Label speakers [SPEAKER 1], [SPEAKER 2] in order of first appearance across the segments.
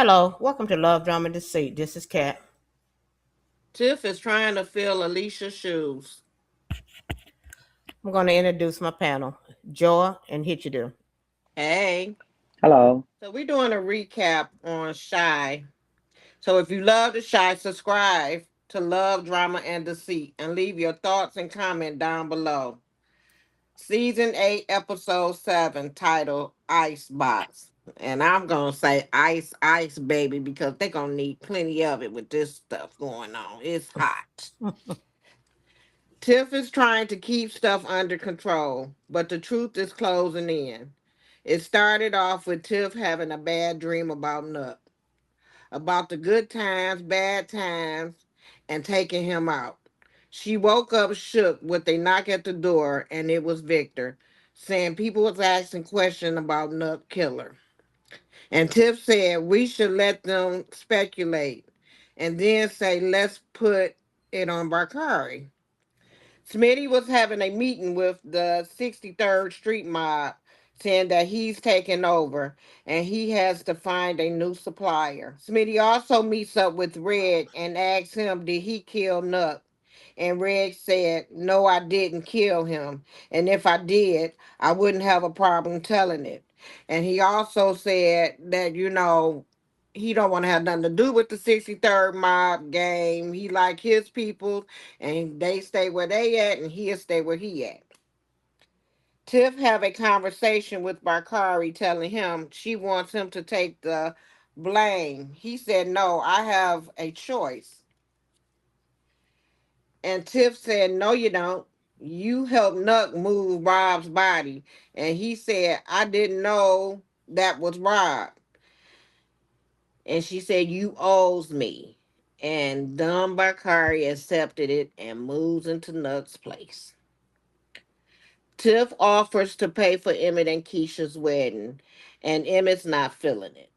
[SPEAKER 1] Hello, welcome to Love, Drama, and Deceit. This is Kat.
[SPEAKER 2] Tiff is trying to fill Alicia's shoes.
[SPEAKER 1] I'm going to introduce my panel, Joy and Hitchadu.
[SPEAKER 2] Hey.
[SPEAKER 3] Hello.
[SPEAKER 2] So we're doing a recap on Shy. So if you love the Shy, subscribe to Love, Drama, and Deceit and leave your thoughts and comment down below. Season 8, Episode 7, titled Icebox. And I'm going to say ice, ice, baby, because they're going to need plenty of it with this stuff going on. It's hot. Tiff is trying to keep stuff under control, but the truth is closing in. It started off with Tiff having a bad dream about Nuck, about the good times, bad times, and taking him out. She woke up shook with a knock at the door, and it was Victor, saying people was asking questions about Nuck Killer. And Tiff said we should let them speculate, and then say let's put it on Bakari. Smitty was having a meeting with the 63rd Street mob, saying that he's taking over and he has to find a new supplier. Smitty also meets up with Red and asks him, did he kill Nuck? And Red said, no, I didn't kill him. And if I did, I wouldn't have a problem telling it. And he also said that, he don't want to have nothing to do with the 63rd mob game. He like his people and they stay where they at and he'll stay where he at. Tiff have a conversation with Bakari telling him she wants him to take the blame. He said, no, I have a choice. And Tiff said, no, you don't. You helped Nuck move Rob's body. And he said, I didn't know that was Rob. And she said, you owes me. And Don Bakari accepted it and moves into Nuck's place. Tiff offers to pay for Emmett and Keisha's wedding, and Emmett's not feeling it.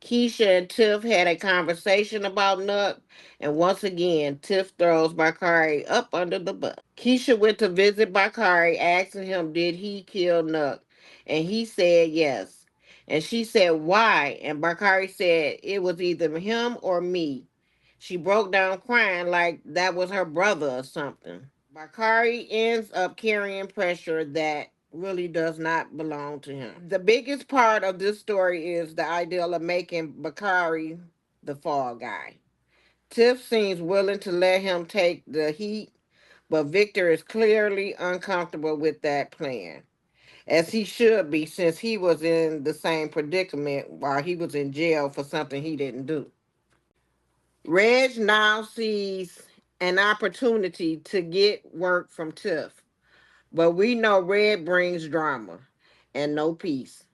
[SPEAKER 2] Keisha and Tiff had a conversation about Nuck, and once again, Tiff throws Bakari up under the bus. Keisha went to visit Bakari, asking him, did he kill Nuck? And he said yes. And she said, why? And Bakari said, it was either him or me. She broke down crying like that was her brother or something. Bakari ends up carrying pressure that really does not belong to him. The biggest part of this story is the idea of making Bakari the fall guy. Tiff seems willing to let him take the heat, but Victor is clearly uncomfortable with that plan, as he should be since he was in the same predicament while he was in jail for something he didn't do. Reg now sees an opportunity to get work from Tiff, but we know Red brings drama and no peace.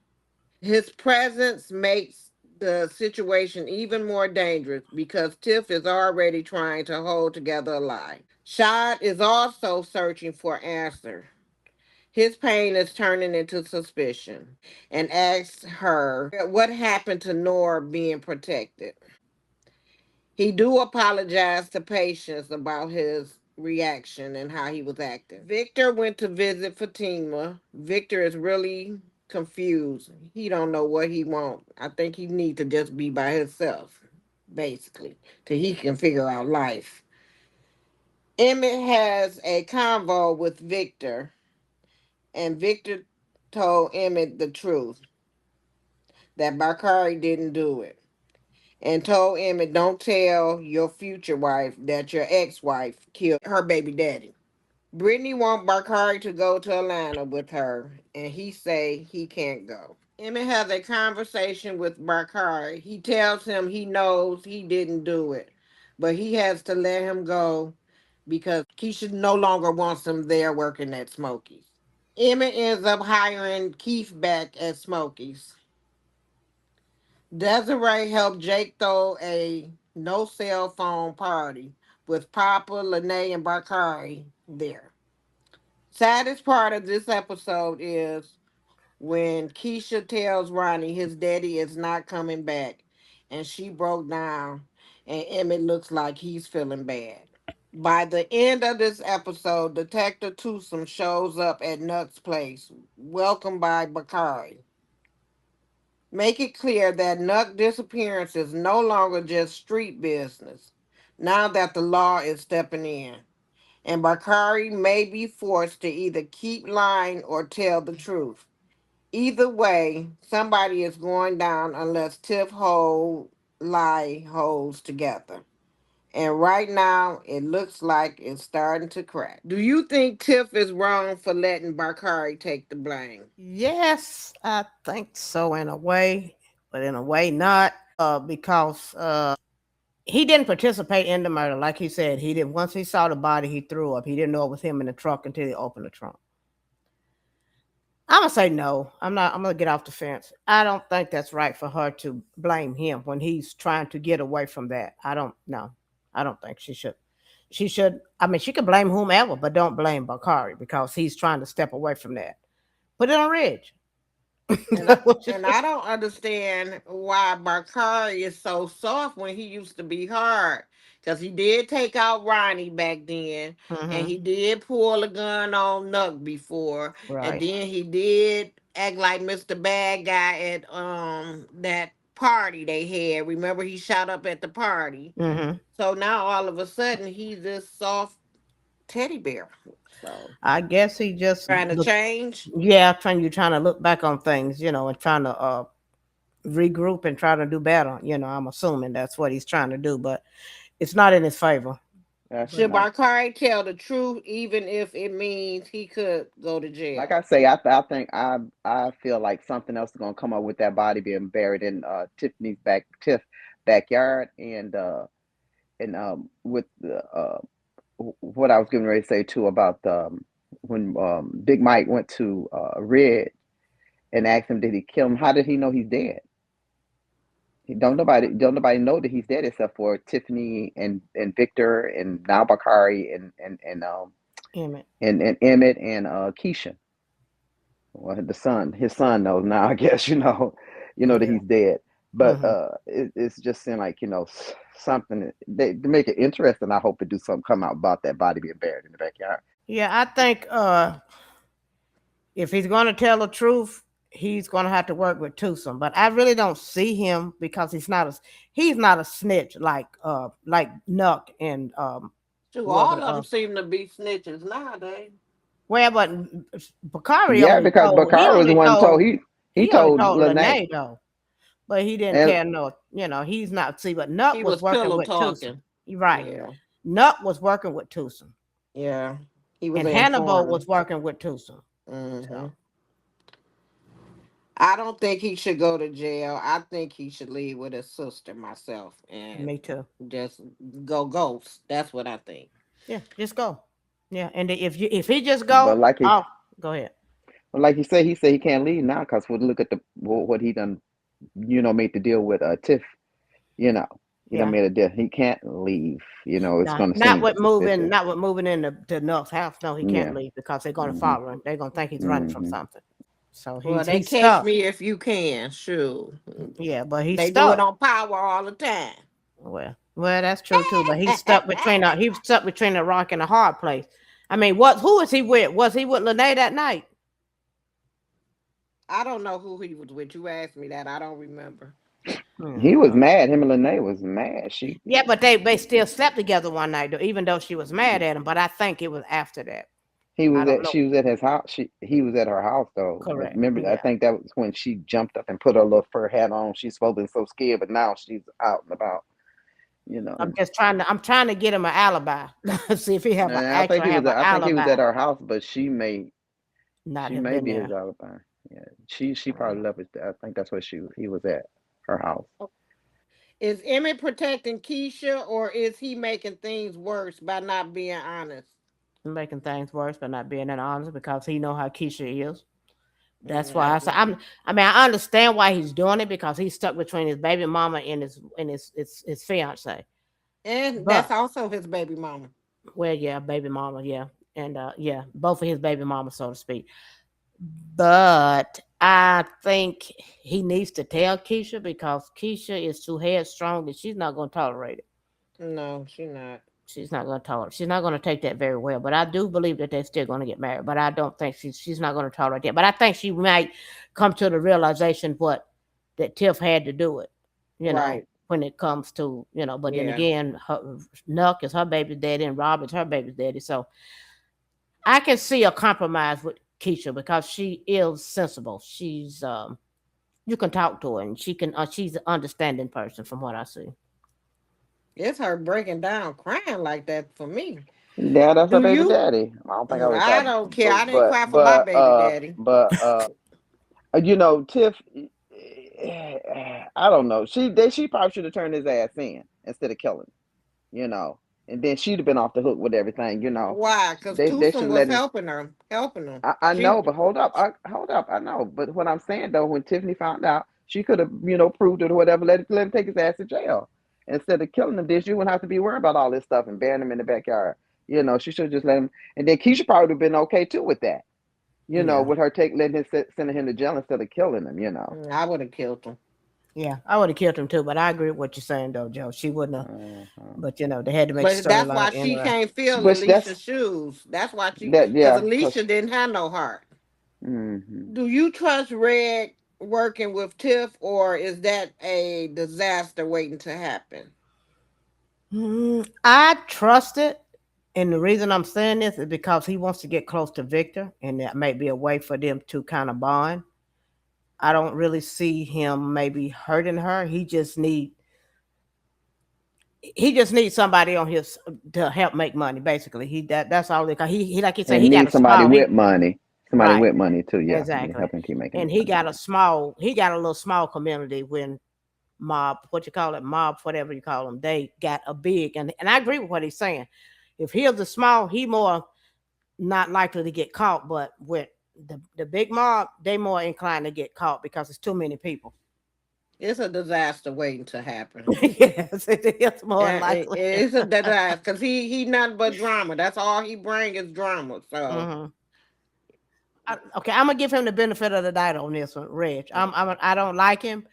[SPEAKER 2] His presence makes the situation even more dangerous because Tiff is already trying to hold together a lie. Shad is also searching for answers. His pain is turning into suspicion and asks her what happened to Nora being protected. He do apologize to Patience about his reaction and how he was acting. Victor went to visit Fatima. Victor is really confused. He don't know what he want. I think he need to just be by himself, basically, till he can figure out life. Emmett has a convo with Victor, and Victor told Emmett the truth that Bakari didn't do it, and told Emmett, don't tell your future wife that your ex-wife killed her baby daddy. Brittany want Bakari to go to Atlanta with her, and he say he can't go. Emmett has a conversation with Bakari. He tells him he knows he didn't do it, but he has to let him go because Keisha no longer wants him there working at Smokies. Emmett ends up hiring Keith back at Smokies. Desiree helped Jake throw a no cell phone party with Papa, Lene, and Bakari there. Saddest part of this episode is when Keisha tells Ronnie his daddy is not coming back, and she broke down, and Emmett looks like he's feeling bad. By the end of this episode, Detective Twosome shows up at Nuck's place, welcomed by Bakari. Make it clear that Nuck disappearance is no longer just street business. Now that the law is stepping in, and Bakari may be forced to either keep lying or tell the truth. Either way, somebody is going down unless Tiff hold lie holds together. And right now, it looks like it's starting to crack. Do you think Tiff is wrong for letting Bakari take the blame?
[SPEAKER 1] Yes, I think so in a way, but in a way not. Because he didn't participate in the murder, like he said. He didn't. Once he saw the body, he threw up. He didn't know it was him in the trunk until he opened the trunk. I'm gonna say no. I'm not. I'm gonna get off the fence. I don't think that's right for her to blame him when he's trying to get away from that. I don't know. I don't think she should. She should. I mean, she can blame whomever, but don't blame Bakari because he's trying to step away from that. Put it on Ridge.
[SPEAKER 2] And I, and I don't understand why Bakari is so soft when he used to be hard. Because he did take out Ronnie back then, and
[SPEAKER 1] Hmm.
[SPEAKER 2] he did pull a gun on Nuck before, and
[SPEAKER 1] Right.
[SPEAKER 2] then he did act like Mr. Bad Guy at that party they had. Remember, he shot up at the party.
[SPEAKER 1] Hmm.
[SPEAKER 2] So now all of a sudden he's this soft teddy bear. So
[SPEAKER 1] I guess he just
[SPEAKER 2] trying to
[SPEAKER 1] look.
[SPEAKER 2] change.
[SPEAKER 1] Yeah, trying to look back on things, and trying to regroup and try to do better. I'm assuming that's what he's trying to do, but it's not in his favor.
[SPEAKER 3] That's
[SPEAKER 1] But
[SPEAKER 2] Should
[SPEAKER 3] like
[SPEAKER 2] Bakari tell the truth, even if it means he could go to
[SPEAKER 3] like
[SPEAKER 2] jail?
[SPEAKER 3] I say, I think I feel like something else is gonna come up with that body being buried in Tiff backyard, and with the what I was getting ready to say too about when Big Mike went to Red and asked him did he kill him, how did he know he's dead? Don't nobody know that he's dead except for Tiffany and Victor and now Bakari
[SPEAKER 1] Emmett.
[SPEAKER 3] and Emmett and Keisha. Well, his son knows now. I guess that
[SPEAKER 1] Yeah.
[SPEAKER 3] he's dead. But
[SPEAKER 1] Hmm.
[SPEAKER 3] it's just seemed like something they to make it interesting. I hope to do something come out about that body being buried in the backyard.
[SPEAKER 1] Yeah, I think if he's going to tell the truth, he's going to have to work with Tucson. But I really don't see him because he's not a snitch like Nuck and
[SPEAKER 2] Shoot,
[SPEAKER 1] was it
[SPEAKER 2] all of them seem to be snitches nowadays.
[SPEAKER 1] well, but Bakari
[SPEAKER 3] Yeah,
[SPEAKER 1] only
[SPEAKER 3] because
[SPEAKER 1] told he
[SPEAKER 3] Bakari was the
[SPEAKER 1] only
[SPEAKER 3] one
[SPEAKER 1] told
[SPEAKER 3] he
[SPEAKER 1] he only
[SPEAKER 3] told
[SPEAKER 1] told
[SPEAKER 3] Lene
[SPEAKER 1] Lene though. But he didn't
[SPEAKER 3] and
[SPEAKER 1] tell he's not see, but Nuck
[SPEAKER 2] He
[SPEAKER 1] was
[SPEAKER 2] was
[SPEAKER 1] working
[SPEAKER 2] pillow
[SPEAKER 1] with Tucson.
[SPEAKER 2] talking.
[SPEAKER 1] You're right.
[SPEAKER 2] Yeah,
[SPEAKER 1] Nuck was working with Tucson.
[SPEAKER 2] yeah. He was
[SPEAKER 1] And
[SPEAKER 2] an
[SPEAKER 1] Hannibal
[SPEAKER 2] informant.
[SPEAKER 1] was working with Tucson.
[SPEAKER 2] Hmm.
[SPEAKER 1] So
[SPEAKER 2] I don't think he should go to jail. I think he should leave with his sister, myself, and
[SPEAKER 1] me too.
[SPEAKER 2] just go ghost. That's what I think.
[SPEAKER 1] Yeah, just go. Yeah, and if he just
[SPEAKER 3] but
[SPEAKER 1] go, oh, go ahead.
[SPEAKER 3] like you say, he said he can't leave now because look at what he done, made the deal with Tiff. You know, he done
[SPEAKER 1] Yeah,
[SPEAKER 3] made a deal. He can't leave. It's
[SPEAKER 1] not
[SPEAKER 3] going to
[SPEAKER 1] not
[SPEAKER 3] seem
[SPEAKER 1] with moving,
[SPEAKER 3] suspicious.
[SPEAKER 1] not with moving into to Nuff's house. No, he can't
[SPEAKER 3] Yeah.
[SPEAKER 1] leave because they're gonna
[SPEAKER 3] Hmm.
[SPEAKER 1] follow him. They're gonna think he's running from
[SPEAKER 3] Hmm.
[SPEAKER 1] something. So
[SPEAKER 2] Well,
[SPEAKER 1] he's
[SPEAKER 2] they
[SPEAKER 1] he's
[SPEAKER 2] catch
[SPEAKER 1] stuck.
[SPEAKER 2] me if you can. Sure,
[SPEAKER 1] Yeah, but he's
[SPEAKER 2] they do it
[SPEAKER 1] stuck.
[SPEAKER 2] on Power all the time.
[SPEAKER 1] Well, that's true too. But he's stuck between a rock and a hard place. I mean, who was he with? Was he with Lene that night?
[SPEAKER 2] I don't know who he was with. You asked me that. I don't remember.
[SPEAKER 3] He was
[SPEAKER 1] Hmm.
[SPEAKER 3] mad. Him and Lene was mad. She
[SPEAKER 1] Yeah, but they still slept together one night, though, even though she was mad at him. But I think it was after that.
[SPEAKER 3] he
[SPEAKER 1] I
[SPEAKER 3] was
[SPEAKER 1] don't
[SPEAKER 3] at
[SPEAKER 1] know.
[SPEAKER 3] she was at his house. He was at her house though. But
[SPEAKER 1] Correct.
[SPEAKER 3] remember, I
[SPEAKER 1] Yeah.
[SPEAKER 3] think that was when she jumped up and put her little fur hat on. She's supposed to be so scared, but now she's out and about.
[SPEAKER 1] I'm
[SPEAKER 3] And
[SPEAKER 1] just trying to get him an alibi. See if he have
[SPEAKER 3] I think he was.
[SPEAKER 1] have an
[SPEAKER 3] I think he was
[SPEAKER 1] alibi.
[SPEAKER 3] at her house, but she may
[SPEAKER 1] Not
[SPEAKER 3] she
[SPEAKER 1] have
[SPEAKER 3] may
[SPEAKER 1] been
[SPEAKER 3] be his
[SPEAKER 1] there.
[SPEAKER 3] alibi. Yeah, she
[SPEAKER 1] Uh,
[SPEAKER 3] probably left it. I think that's where he was at her house.
[SPEAKER 2] Is Emmett protecting Keisha, or is he making things worse by not being honest?
[SPEAKER 1] Making things worse by not being that honest because he know how Keisha is. That's
[SPEAKER 2] I
[SPEAKER 1] why I say
[SPEAKER 2] agree.
[SPEAKER 1] I mean, I understand why he's doing it because he's stuck between his baby mama and his fiance.
[SPEAKER 2] And that's
[SPEAKER 1] But
[SPEAKER 2] also his baby mama.
[SPEAKER 1] well, yeah, baby mama, yeah, and yeah, both of his baby mamas, so to speak. But I think he needs to tell Keisha because Keisha is too headstrong and she's not going to tolerate it.
[SPEAKER 2] No, she not.
[SPEAKER 1] She's not going to tolerate. She's not going to take that very well. But I do believe that they're still going to get married. But I don't think she's not going to tolerate that. But I think she might come to the realization what that Tiff had to do it,
[SPEAKER 2] Right.
[SPEAKER 1] when it comes to, but then
[SPEAKER 2] Yeah.
[SPEAKER 1] again, Nuck is her baby's daddy and Rob is her baby's daddy. So I can see a compromise with Keisha because she is sensible. You can talk to her and she's an understanding person from what I see.
[SPEAKER 2] It's her breaking down crying like that for me.
[SPEAKER 3] Yeah, that's her
[SPEAKER 2] Do
[SPEAKER 3] baby
[SPEAKER 2] you?
[SPEAKER 3] daddy. I don't think I would cry,
[SPEAKER 2] I don't care. I didn't cry for my baby daddy.
[SPEAKER 3] Tiff, I don't know. She probably should have turned his ass in instead of killing, you know, and then she'd have been off the hook with everything.
[SPEAKER 2] Why? Because
[SPEAKER 3] They should
[SPEAKER 2] Twosome
[SPEAKER 3] have
[SPEAKER 2] was
[SPEAKER 3] let him.
[SPEAKER 2] helping her.
[SPEAKER 3] I
[SPEAKER 2] She
[SPEAKER 3] know, but hold up, hold up. I know, but what I'm saying though, when Tiffany found out, she could have, proved it or whatever. Let him take his ass to jail instead of killing him. Then she wouldn't have to be worried about all this stuff and burying him in the backyard. She should have just let him. And then Keisha probably would have been okay too with that.
[SPEAKER 1] Yeah.
[SPEAKER 3] With her letting him sending him to jail instead of killing him.
[SPEAKER 2] I would have killed him.
[SPEAKER 1] Yeah, I would have killed him too, but I agree with what you're saying though, Joe. She wouldn't have,
[SPEAKER 3] Uh-huh.
[SPEAKER 1] but they had to make the
[SPEAKER 2] But that's why
[SPEAKER 1] storyline
[SPEAKER 2] she
[SPEAKER 1] interesting.
[SPEAKER 2] can't feel
[SPEAKER 3] Which that's
[SPEAKER 2] Alicia's shoes. That's why
[SPEAKER 3] that
[SPEAKER 2] because
[SPEAKER 3] yeah,
[SPEAKER 2] Alicia
[SPEAKER 3] cause
[SPEAKER 2] didn't have no heart.
[SPEAKER 3] hmm
[SPEAKER 2] Do you trust Red working with Tiff, or is that a disaster waiting to happen?
[SPEAKER 1] I trust it, and the reason I'm saying this is because he wants to get close to Victor, and that may be a way for them to kind of bond. I don't really see him maybe hurting her. He just needs somebody on his to help make money. Basically, that's all. He like you said,
[SPEAKER 3] and
[SPEAKER 1] he got
[SPEAKER 3] need
[SPEAKER 1] a small.
[SPEAKER 3] somebody
[SPEAKER 1] Right,
[SPEAKER 3] with money too. Yeah, and
[SPEAKER 1] exactly,
[SPEAKER 3] help him keep making
[SPEAKER 1] and
[SPEAKER 3] his
[SPEAKER 1] he
[SPEAKER 3] money.
[SPEAKER 1] got a little small community when mob, what you call it, mob, whatever you call them, they got a big, and I agree with what he's saying. If he was a small, he more not likely to get caught, but with the big mob, they more inclined to get caught because it's too many people.
[SPEAKER 2] It's a disaster waiting to happen.
[SPEAKER 1] Yes, it is more
[SPEAKER 2] Yeah,
[SPEAKER 1] likely.
[SPEAKER 2] it's a disaster because he nothing but drama. That's all he bring is drama. So
[SPEAKER 1] Hmm. Okay, I'm gonna give him the benefit of the doubt on this one, Reg. I don't like him,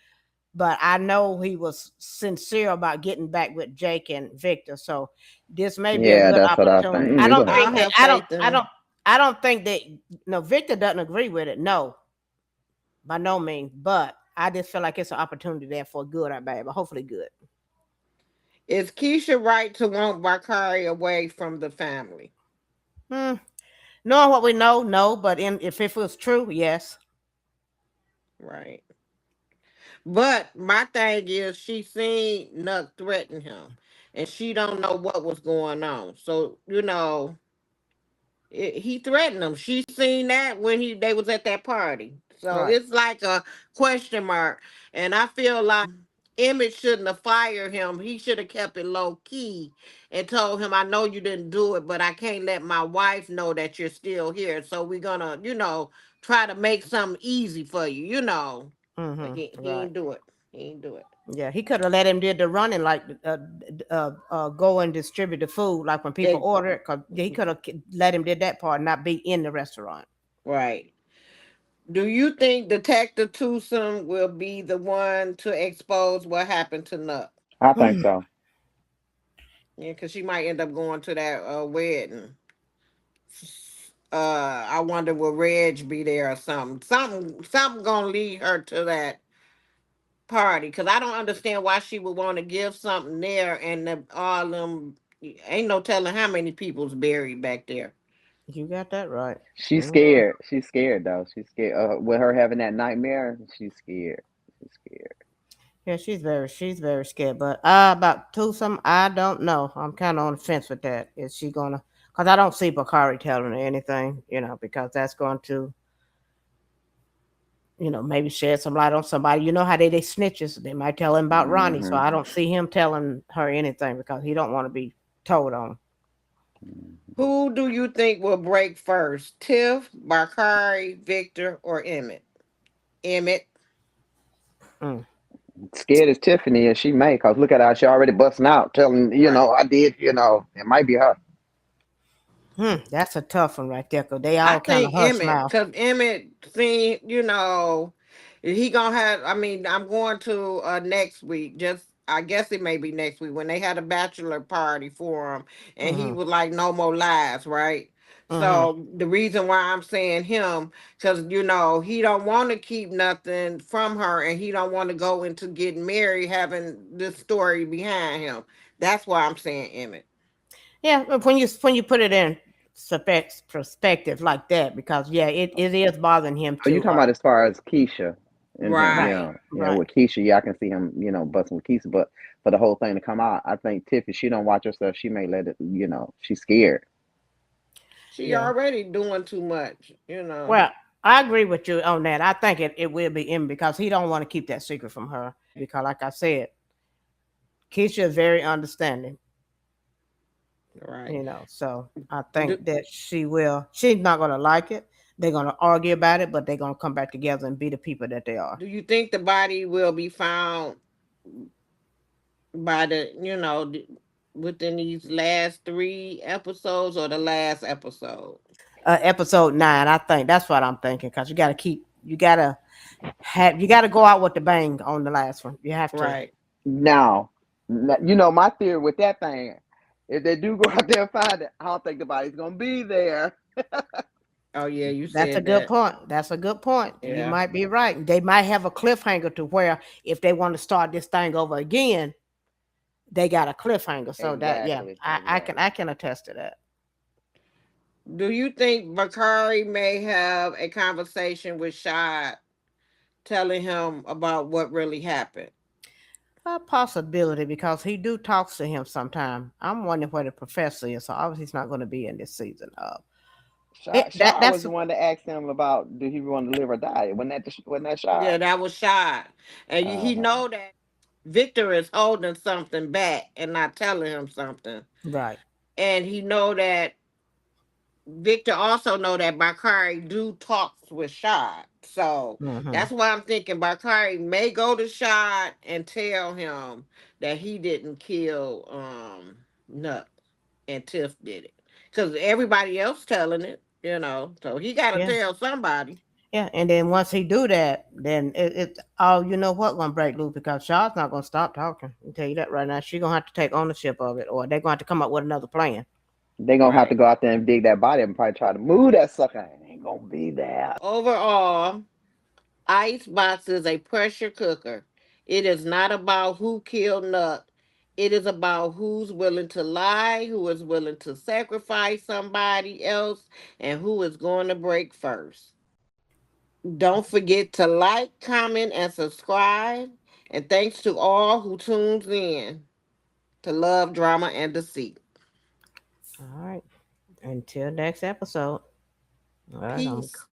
[SPEAKER 1] but I know he was sincere about getting back with Jake and Victor. So this may be a
[SPEAKER 3] Yeah,
[SPEAKER 1] good
[SPEAKER 3] that's what I think.
[SPEAKER 1] opportunity. I
[SPEAKER 3] You go
[SPEAKER 1] don't
[SPEAKER 3] ahead.
[SPEAKER 2] I
[SPEAKER 1] think that
[SPEAKER 2] have faith in him.
[SPEAKER 1] I don't think that no Victor doesn't agree with it. No, by no means. But I just feel like it's an opportunity there for good or bad, but hopefully good.
[SPEAKER 2] Is Keisha right to want Bakari away from the family?
[SPEAKER 1] Hmm. Knowing what we know, no. But if it was true, yes.
[SPEAKER 2] Right. But my thing is, she seen Nuck threaten him, and she don't know what was going on. So he threatened him. She seen that when they was at that party. So
[SPEAKER 1] Right.
[SPEAKER 2] it's like a question mark. And I feel like Emmett shouldn't have fired him. He should have kept it low key and told him, I know you didn't do it, but I can't let my wife know that you're still here. So we're gonna, try to make something easy for you. But he
[SPEAKER 1] Right.
[SPEAKER 2] ain't do it. He ain't do it.
[SPEAKER 1] Yeah, he could have let him did the running, like go and distribute the food, like when people
[SPEAKER 2] Ex-
[SPEAKER 1] order it. Cause he could have let him did that part, not be in the restaurant.
[SPEAKER 2] right. Do you think Detective Twosome will be the one to expose what happened to Nuck?
[SPEAKER 3] I think so.
[SPEAKER 2] Yeah, because she might end up going to that wedding. I wonder will Reg be there or something. Something gonna lead her to that party. Cause I don't understand why she would want to give something there and all them. Ain't no telling how many people's buried back there.
[SPEAKER 1] You got that right.
[SPEAKER 3] She's
[SPEAKER 1] Hmm.
[SPEAKER 3] scared. She's scared though. She's scared. With her having that nightmare, she's scared. She's scared.
[SPEAKER 1] Yeah, she's very scared. But about Twosome, I don't know. I'm kind of on the fence with that. Is she gonna? Because I don't see Bakari telling her anything, because that's going to, maybe shed some light on somebody. You know how they snitches. They might tell him about Ronnie. So
[SPEAKER 3] Hmm
[SPEAKER 1] I don't see him telling her anything because he don't want to be told on.
[SPEAKER 2] Who do you think will break first? Tiff, Bakari, Victor, or Emmett? Emmett.
[SPEAKER 1] Mm.
[SPEAKER 3] Scared as Tiffany, and she may. Cause look at her, she already busting out, telling
[SPEAKER 2] Right.
[SPEAKER 3] I did. It might be her.
[SPEAKER 1] That's a tough one right there because they
[SPEAKER 2] I
[SPEAKER 1] all kind of
[SPEAKER 2] think
[SPEAKER 1] hush
[SPEAKER 2] Emmett,
[SPEAKER 1] mouth.
[SPEAKER 2] because Emmett seen, he gonna have. I mean, I'm going to next week. Just I guess it may be next week when they had a bachelor party for him, and he
[SPEAKER 1] Hmm.
[SPEAKER 2] was like, "No more lies," right? So the reason why I'm saying him, because he don't want to keep nothing from her, and he don't want to go into getting married having this story behind him. That's why I'm saying Emmett.
[SPEAKER 1] Yeah, but when you put it in perspective like that, because yeah, it is bothering him
[SPEAKER 3] Oh, you
[SPEAKER 1] too.
[SPEAKER 3] talking about as far as Keisha and him?
[SPEAKER 2] Right.
[SPEAKER 3] Yeah,
[SPEAKER 1] Right.
[SPEAKER 3] with Keisha, yeah, I can see him, busting with Keisha. But for the whole thing to come out, I think Tiff, if she don't watch herself, she may let it. She's scared.
[SPEAKER 2] She
[SPEAKER 1] Yeah.
[SPEAKER 2] already doing too much.
[SPEAKER 1] Well, I agree with you on that. I think it will be him because he don't want to keep that secret from her. Because like I said, Keisha is very understanding,
[SPEAKER 2] Right.
[SPEAKER 1] So I
[SPEAKER 2] Do,
[SPEAKER 1] think that she's not gonna like it. They're gonna argue about it, but they're gonna come back together and be the people that they are.
[SPEAKER 2] do you think the body will be found by within these last 3 episodes or the last episode?
[SPEAKER 1] Episode 9, I think that's what I'm thinking, because you gotta go out with the bang on the last one. You have to.
[SPEAKER 2] Right.
[SPEAKER 3] Now, my theory with that thing, if they do go out there and find it, I don't think the body's gonna be there.
[SPEAKER 2] Oh yeah, you
[SPEAKER 1] That's a
[SPEAKER 2] said
[SPEAKER 1] good
[SPEAKER 2] that.
[SPEAKER 1] point. That's a good point. You
[SPEAKER 2] Yeah.
[SPEAKER 1] might be right. They might have a cliffhanger to where if they want to start this thing over again, they got a cliffhanger. So that yeah,
[SPEAKER 3] Exactly,
[SPEAKER 1] I
[SPEAKER 3] exactly.
[SPEAKER 1] can attest to that.
[SPEAKER 2] Do you think Bakari may have a conversation with Shad, telling him about what really happened?
[SPEAKER 1] A possibility because he do talks to him sometime. I'm wondering where the professor is. So obviously he's not going to be in this season.
[SPEAKER 3] Shah was
[SPEAKER 1] That's
[SPEAKER 3] the one that asked him about do he want to live or die. Wasn't that Shah?
[SPEAKER 2] Yeah, that was Shad, and he
[SPEAKER 3] Uh-huh.
[SPEAKER 2] know that Victor is holding something back and not telling him something,
[SPEAKER 1] right.
[SPEAKER 2] and he know that Victor also know that Bakari do talks with Shad. So
[SPEAKER 1] Hmm.
[SPEAKER 2] that's why I'm thinking Bakari may go to Shad and tell him that he didn't kill Nut and Tiff did it. Because everybody else telling it. So he gotta
[SPEAKER 1] Yeah.
[SPEAKER 2] tell somebody.
[SPEAKER 1] Yeah. And then once he do that, then it oh, you know what, gonna break loose because Shaw's not gonna stop talking. I can tell you that right now. She's gonna have to take ownership of it, or they're going to have to come up with another plan.
[SPEAKER 3] They gonna have to
[SPEAKER 2] Right.
[SPEAKER 3] go out there and dig that body and probably try to move that sucker. It ain't gonna be there.
[SPEAKER 2] Overall, Icebox is a pressure cooker. It is not about who killed Nuck. It is about who's willing to lie, who is willing to sacrifice somebody else, and who is going to break first. Don't forget to like, comment, and subscribe. And thanks to all who tunes in to Love, Drama, and Deceit.
[SPEAKER 1] All right. Until next episode. All right. I'm
[SPEAKER 2] Peace.